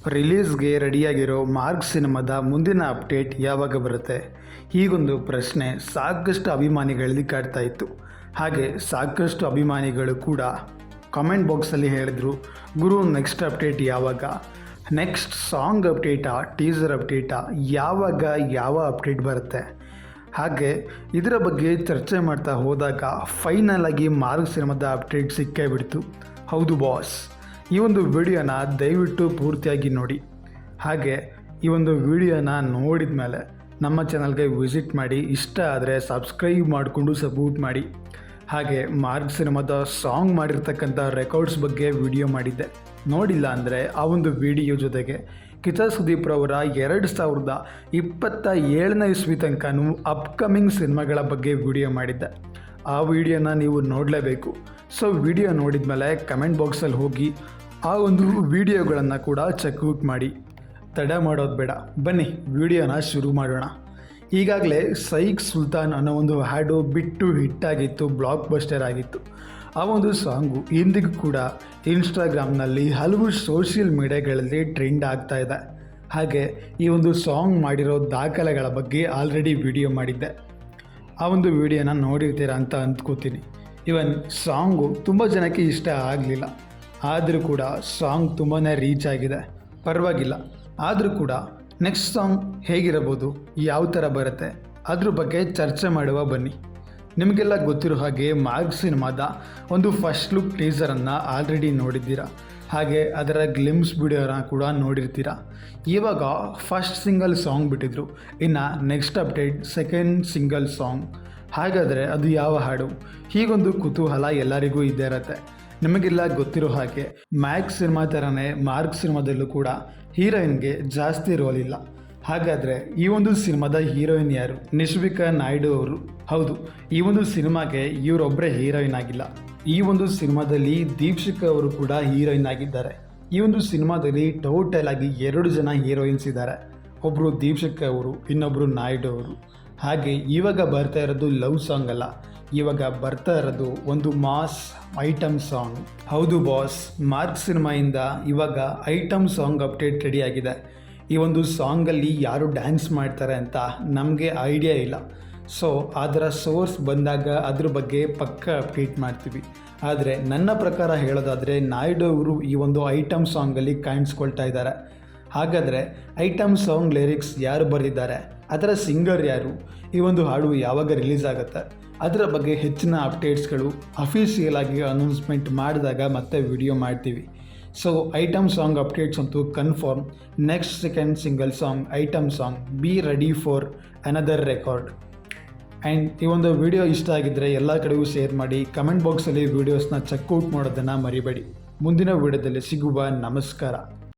ರಿಲೀಸ್ಗೆ ರೆಡಿಯಾಗಿರೋ mark ಸಿನಿಮಾದ ಮುಂದಿನ update ಯಾವಾಗ ಬರುತ್ತೆ? ಹೀಗೊಂದು ಪ್ರಶ್ನೆ ಸಾಕಷ್ಟು ಅಭಿಮಾನಿಗಳಲ್ಲಿ ಕಾಡ್ತಾ ಇತ್ತು. ಹಾಗೆ ಸಾಕಷ್ಟು ಅಭಿಮಾನಿಗಳು ಕೂಡ ಕಾಮೆಂಟ್ ಬಾಕ್ಸಲ್ಲಿ ಹೇಳಿದ್ರು, ಗುರು ನೆಕ್ಸ್ಟ್ ಅಪ್ಡೇಟ್ ಯಾವಾಗ? ನೆಕ್ಸ್ಟ್ ಸಾಂಗ್ ಅಪ್ಡೇಟಾ, ಟೀಸರ್ ಅಪ್ಡೇಟಾ, ಯಾವಾಗ ಯಾವ ಅಪ್ಡೇಟ್ ಬರುತ್ತೆ? ಹಾಗೆ ಇದರ ಬಗ್ಗೆ ಚರ್ಚೆ ಮಾಡ್ತಾ ಹೋದಾಗ ಫೈನಲ್ ಆಗಿ ಮಾರ್ಕ್ ಸಿನಿಮಾದ ಅಪ್ಡೇಟ್ ಸಿಕ್ಕೇ ಬಿಡ್ತು. ಹೌದು ಬಾಸ್, ಈ ಒಂದು ವಿಡಿಯೋನ ದಯವಿಟ್ಟು ಪೂರ್ತಿಯಾಗಿ ನೋಡಿ. ಹಾಗೆ ಈ ಒಂದು ವಿಡಿಯೋನ ನೋಡಿದ ಮೇಲೆ ನಮ್ಮ ಚಾನಲ್ಗೆ ವಿಸಿಟ್ ಮಾಡಿ, ಇಷ್ಟ ಆದರೆ ಸಬ್ಸ್ಕ್ರೈಬ್ ಮಾಡಿಕೊಂಡು ಸಪೋರ್ಟ್ ಮಾಡಿ. ಹಾಗೆ ಮಾರ್ಕ್ ಸಿನಿಮಾದ ಸಾಂಗ್ ಮಾಡಿರ್ತಕ್ಕಂಥ ರೆಕಾರ್ಡ್ಸ್ ಬಗ್ಗೆ ವಿಡಿಯೋ ಮಾಡಿದ್ದೆ, ನೋಡಿಲ್ಲ ಅಂದರೆ ಆ ಒಂದು ವಿಡಿಯೋ ಜೊತೆಗೆ ಕಿಚ್ಚ ಸುದೀಪ್ ರವರ 2027ನೇ ಇಸ್ವಿ ತನಕನೂ ಅಪ್ಕಮಿಂಗ್ ಸಿನಿಮಾಗಳ ಬಗ್ಗೆ ವಿಡಿಯೋ ಮಾಡಿದ್ದೆ. ಆ ವಿಡಿಯೋನ ನೀವು ನೋಡಲೇಬೇಕು. ಸೊ ವಿಡಿಯೋ ನೋಡಿದ ಮೇಲೆ ಕಮೆಂಟ್ ಬಾಕ್ಸಲ್ಲಿ ಹೋಗಿ ಆ ಒಂದು ವಿಡಿಯೋಗಳನ್ನು ಕೂಡ ಚೆಕ್ಔಟ್ ಮಾಡಿ. ತಡ ಮಾಡೋದು ಬೇಡ, ಬನ್ನಿ ವಿಡಿಯೋನ ಶುರು ಮಾಡೋಣ. ಈಗಾಗಲೇ ಸೈಕ್ ಸುಲ್ತಾನ್ ಅನ್ನೋ ಒಂದು ಹಾಡು ಬಿಟ್ಟು ಹಿಟ್ಟಾಗಿತ್ತು, ಬ್ಲಾಕ್ ಬಸ್ಟರ್ ಆಗಿತ್ತು. ಆ ಒಂದು ಸಾಂಗು ಇಂದಿಗೂ ಕೂಡ ಇನ್ಸ್ಟಾಗ್ರಾಮ್ನಲ್ಲಿ ಹಲವು ಸೋಷಿಯಲ್ ಮೀಡಿಯಾಗಳಲ್ಲಿ ಟ್ರೆಂಡ್ ಆಗ್ತಾ ಇದೆ. ಹಾಗೆ ಈ ಒಂದು ಸಾಂಗ್ ಮಾಡಿರೋ ದಾಖಲೆಗಳ ಬಗ್ಗೆ ಆಲ್ರೆಡಿ ವಿಡಿಯೋ ಮಾಡಿದ್ದೆ. ಆ ಒಂದು ವಿಡಿಯೋನ ನೋಡಿರ್ತೀರ ಅಂತ ಅಂದ್ಕೋತೀನಿ. ಇವನ್ ಸಾಂಗು ತುಂಬ ಜನಕ್ಕೆ ಇಷ್ಟ ಆಗಲಿಲ್ಲ, ಆದರೂ ಕೂಡ ಸಾಂಗ್ ತುಂಬಾ ರೀಚ್ ಆಗಿದೆ, ಪರವಾಗಿಲ್ಲ. ಆದರೂ ಕೂಡ ನೆಕ್ಸ್ಟ್ ಸಾಂಗ್ ಹೇಗಿರಬಹುದು, ಯಾವ ಥರ ಬರುತ್ತೆ, ಅದ್ರ ಬಗ್ಗೆ ಚರ್ಚೆ ಮಾಡುವ ಬನ್ನಿ. ನಿಮಗೆಲ್ಲ ಗೊತ್ತಿರೋ ಹಾಗೆ ಮಾರ್ಕ್ ಸಿನಿಮಾದ ಒಂದು ಫಸ್ಟ್ ಲುಕ್ ಟೀಸರನ್ನು ಆಲ್ರೆಡಿ ನೋಡಿದ್ದೀರಾ. ಹಾಗೆ ಅದರ ಗ್ಲಿಮ್ಸ್ ವಿಡಿಯೋನ ಕೂಡ ನೋಡಿರ್ತೀರ. ಇವಾಗ ಫಸ್ಟ್ ಸಿಂಗಲ್ ಸಾಂಗ್ ಬಿಟ್ಟಿದ್ರು, ಇನ್ನು next update second single song. ಹಾಗಾದರೆ ಅದು ಯಾವ ಹಾಡು? ಹೀಗೊಂದು ಕುತೂಹಲ ಎಲ್ಲರಿಗೂ ಇದ್ದೇ ಇರುತ್ತೆ. ನಿಮಗೆಲ್ಲ ಗೊತ್ತಿರೋ ಹಾಗೆ ಮ್ಯಾಕ್ಸ್ ಸಿನಿಮಾ ಥರನೇ ಮಾರ್ಕ್ ಸಿನಿಮಾದಲ್ಲೂ ಕೂಡ ಹೀರೋಯಿನ್ಗೆ ಜಾಸ್ತಿ ರೋಲ್ ಇಲ್ಲ. ಹಾಗಾದರೆ ಈ ಒಂದು ಸಿನಿಮಾದ ಹೀರೋಯಿನ್ ಯಾರು? ನಿಶ್ವಿಕಾ ನಾಯ್ಡು ಅವರು. ಹೌದು, ಈ ಒಂದು ಸಿನಿಮಾಗೆ ಇವರೊಬ್ಬರೇ ಹೀರೋಯಿನ್ ಆಗಿಲ್ಲ. ಈ ಒಂದು ಸಿನಿಮಾದಲ್ಲಿ ದೀಕ್ಷಿಕಾ ಅವರು ಕೂಡ ಹೀರೋಯಿನ್ ಆಗಿದ್ದಾರೆ. ಈ ಒಂದು ಸಿನಿಮಾದಲ್ಲಿ ಟೋಟಲ್ ಆಗಿ 2 ಜನ ಹೀರೋಯಿನ್ಸ್ ಇದ್ದಾರೆ. ಒಬ್ಬರು ದೀಕ್ಷಿಕಾ ಅವರು, ಇನ್ನೊಬ್ಬರು ನಾಯ್ಡು ಅವರು. ಹಾಗೆ ಇವಾಗ ಬರ್ತಾ ಇರೋದು ಲವ್ ಸಾಂಗ್ ಅಲ್ಲ, ಇವಾಗ ಬರ್ತಾ ಇರೋದು ಒಂದು ಮಾಸ್ ಐಟಮ್ ಸಾಂಗ್. ಹೌದು ಬಾಸ್, ಮಾರ್ಕ್ ಸಿನಿಮಾಯಿಂದ ಇವಾಗ ಐಟಮ್ ಸಾಂಗ್ ಅಪ್ಡೇಟ್ ರೆಡಿ ಆಗಿದೆ. ಈ ಒಂದು ಸಾಂಗಲ್ಲಿ ಯಾರು ಡ್ಯಾನ್ಸ್ ಮಾಡ್ತಾರೆ ಅಂತ ನಮಗೆ ಐಡಿಯಾ ಇಲ್ಲ. ಸೊ ಅದರ ಸೋರ್ಸ್ ಬಂದಾಗ ಅದ್ರ ಬಗ್ಗೆ ಪಕ್ಕ ಅಪ್ಡೇಟ್ ಮಾಡ್ತೀವಿ. ಆದರೆ ನನ್ನ ಪ್ರಕಾರ ಹೇಳೋದಾದರೆ ನಾಯ್ಡು ಅವರು ಈ ಒಂದು ಐಟಮ್ ಸಾಂಗಲ್ಲಿ ಕಾಣಿಸ್ಕೊಳ್ತಾ ಇದ್ದಾರೆ. ಹಾಗಾದರೆ ಐಟಮ್ ಸಾಂಗ್ ಲಿರಿಕ್ಸ್ ಯಾರು ಬರೆದಿದ್ದಾರೆ, ಅದರ ಸಿಂಗರ್ ಯಾರು, ಈ ಒಂದು ಹಾಡು ಯಾವಾಗ ರಿಲೀಸ್ ಆಗುತ್ತೆ, ಅದರ ಬಗ್ಗೆ ಹೆಚ್ಚಿನ ಅಪ್ಡೇಟ್ಸ್ಗಳು ಅಫಿಷಿಯಲ್ ಆಗಿ ಅನೌನ್ಸ್ಮೆಂಟ್ ಮಾಡಿದಾಗ ಮತ್ತೆ ವಿಡಿಯೋ ಮಾಡ್ತೀವಿ. ಸೊ ಐಟಮ್ ಸಾಂಗ್ ಅಪ್ಡೇಟ್ಸ್ ಅಂತೂ confirm. Next second single song item song, be ready for another record. And ಈ ಒಂದು ವಿಡಿಯೋ ಇಷ್ಟ ಆಗಿದ್ದರೆ ಎಲ್ಲ ಕಡೆಗೂ ಶೇರ್ ಮಾಡಿ. ಕಮೆಂಟ್ ಬಾಕ್ಸಲ್ಲಿ ವೀಡಿಯೋಸ್ನ ಚೆಕ್ಔಟ್ ಮಾಡೋದನ್ನು ಮರಿಬೇಡಿ. ಮುಂದಿನ ವಿಡಿಯೋದಲ್ಲಿ ಸಿಗುವ. ನಮಸ್ಕಾರ.